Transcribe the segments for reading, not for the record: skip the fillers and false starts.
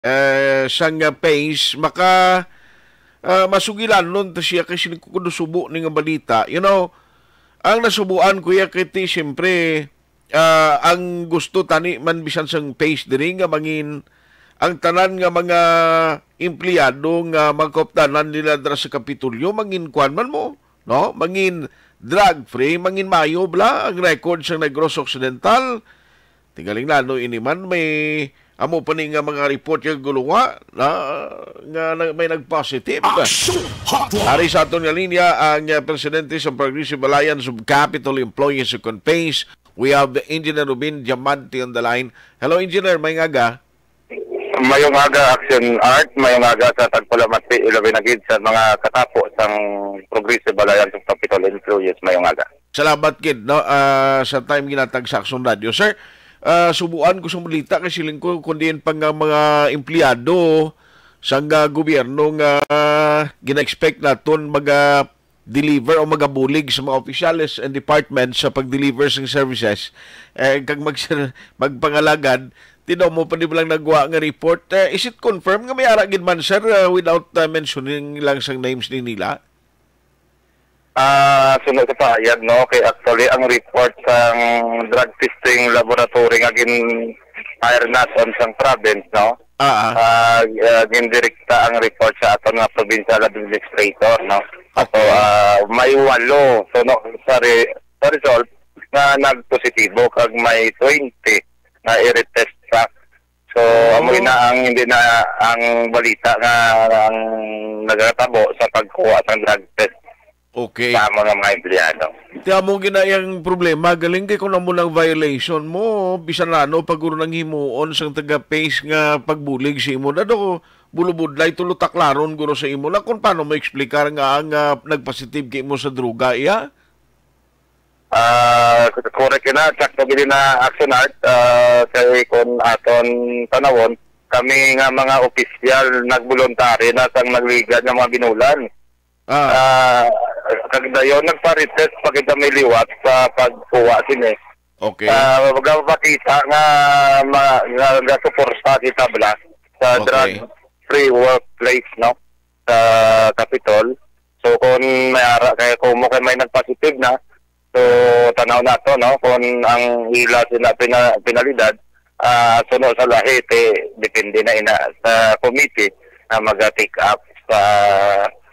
sang pace maka masugilan nun ta siya kasi kudusubo ni nga balita. Ang nasubuan kuya kiti siyempre ang gusto tani man bisan sang pace diri nga mangin ang tanan nga mga empleyado nga magkoptanan nila dra sa Kapitolyo mangin kuan man mo, no? Mangin drug free, mangin mayo bla ang record sa Negros Occidental. Tingaling lalo ini man may amo pa ni nga mga report yung gulunga na nga may nag-positive. Ari sa aton nga linya ang presidente sa Progressive Alliance of Capital Employees Second Pace. We have the Engineer Rubin Diamante on the line. Hello, Engineer. May ngaga. Mayong aga Action Art, mayong aga sa Tagpalamati, Ilabinagid sa mga katapo sang Progressive Alliance of Capital Employees, mayong aga. Salamat kid no sa time ginatag sa Action Radio. Sir, subuan ko sa balita kasi siling ko kundiin pang mga empleyado sa gobyerno nga gina-expect naton deliver o magabulig sa mga opisyales and departments sa pag-deliver ng services. Kag magpangalagad tinaw mo pa di ba lang nagwa nga report. Is it confirmed nga may aragin man, sir, without mentioning lang sang names ni nila? Sunod sa pahayag, no? Kay actually, ang report sang drug testing laboratory nga gin-hire natin sang province, no? Gindirekta ang report sa aton nga provincial administrator, no? Ato, may 8. So, no, sa result, na nagpositibo kag may 20 na i-retest sa. So, amoy na ang hindi na ang balita nga ang nagatabo sa pagkuha ng drug test. Okay. Sa mga empleyado. Tiyan mo ginayang problema, galing kay kung namo ng violation mo, bisan ano, paguro ng himuon sang taga-pace nga pagbulig sa imo, na do, bulubudlay, tulutaklaron guro sa imo, na kung paano mo explicar nga ang nagpositive kay mo sa droga, iya? Correct na, sakto gini na Action Art, kay kung aton tanawon, kami nga mga opisyal nagvoluntary na sang nagligad ng mga binulan. Kagdayon nagpa-retest pag kita may liwat sa pagkuha sini. Okay. Magpapakita nga suporta kita bla sa drug-free workplace, no? Sa Capitol. So kung may ara kay kung mo kay may nagpositive na, so tanaw na to, no? Kung ang ila sila pinalidad, sunod sa lahi, depende na ina sa committee na mag-take up sa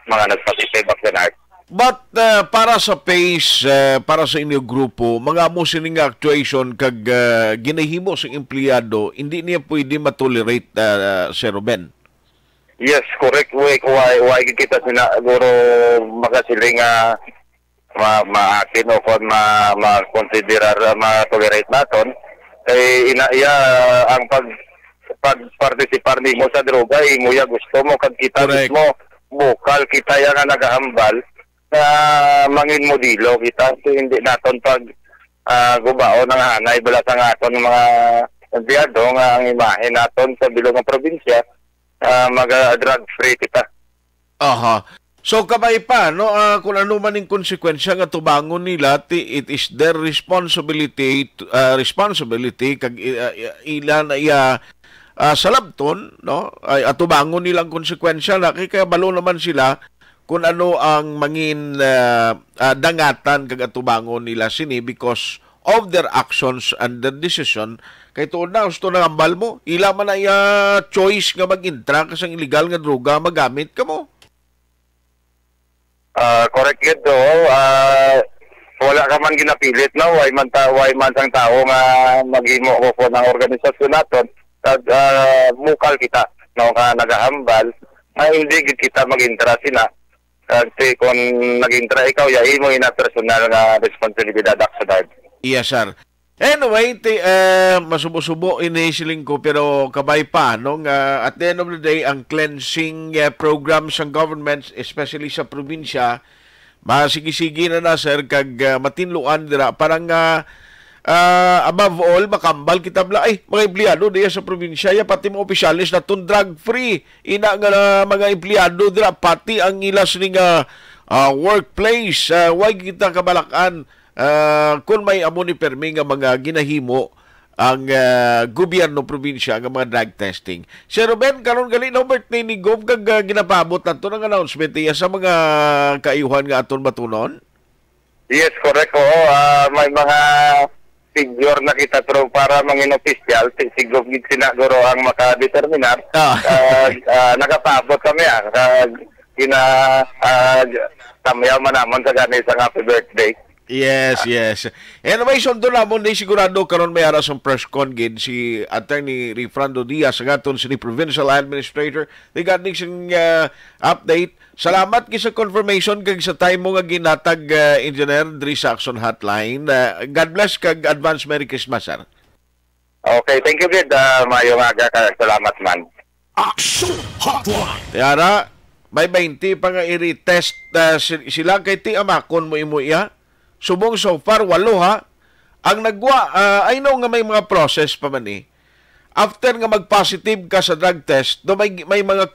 mga nagpositive Action Art. But para sa PACE, para sa inyong grupo, mga mo sining actuation kag ginahimo sa empleyado, hindi niya pwede matolerate, Sir Ruben? Yes, correct. Why kita siguro magasiling maakin o kung ma-considerar ma-tolerate naton. Kaya ang pag-participar mo sa droga, mo ya gusto mo, kag kita mismo, bukal kita yan nga nagahambal, na mangin modilo kita. So, hindi naton pag gubao ng hanay bala sa aton mga empleyado nga ang imahe naton sa bilog ng probinsya, mag-drug free kita. Aha. So kabay pa, no, kung ano man yung konsekwensya nga tubangon nila, it is their responsibility kag ilan sa labton, no, ay atubangon nilang konsekwensya na kaya balo naman sila kung ano ang mangin dangatan kag atubangon nila sini because of their actions and their decision. Kay tuod na gusto nang ambal mo, ila man ay choice nga mag-intra kasang illegal nga droga magamit ka mo. Correct yun do. Wala ka man ginapilit, no? Why man sang tao nga maghimo ko ng organisasyon naton kag mukal kita, no, nga nagahambal hindi kita mag-intra sina. Kasi kung nag-intra ikaw, yahin mo ina personal nga responsibilidad action. Yes, sir. Anyway, masubo-subo inisiling ko pero kabay pa, no? At the end of the day, ang cleansing programs ng government, especially sa probinsya, masigi-sige na sir, kag matinluan dira. Parang above all, makambal kita bla, mga empleyado diya sa probinsya, pati mga opisyalis na itong drug-free. Ina nga mga empleyado dira, pati ang ilas ning workplace. Why kita kabalakan kung may amo ni permi nga mga ginahimo ang gobyerno probinsya ang mga drug testing. Sir Ruben, karon gali no birthday ni Gov kag ginapabot nato ng announcement iya sa mga kaayuhan nga aton batunon? Yes, correct. Oo, may mga figure na kita pero para mangin official, siguro sinaguro ang makadeterminar. Nakapabot kami tamyaw man naman sa ganit sa happy birthday. Yes. Anyway, sundo namon di sigurado karon may aras ang press con gid si Attorney Rifrando Diaz gaton si Provincial Administrator regarding sing update. Salamat sa confirmation kag sa time mo nga ginatag Engineer diri sa Action Hotline. God bless kag advance Merry Christmas, sir. Okay, thank you gid. Mayo nga salamat man. Action Hotline. Tiara, may 20 pa nga i-retest sila kay ti amakon mo imo iya. Subong so far, 8 ha. Ang nagwa, I know nga may mga process pa man eh. After nga mag-positive ka sa drug test, do may mga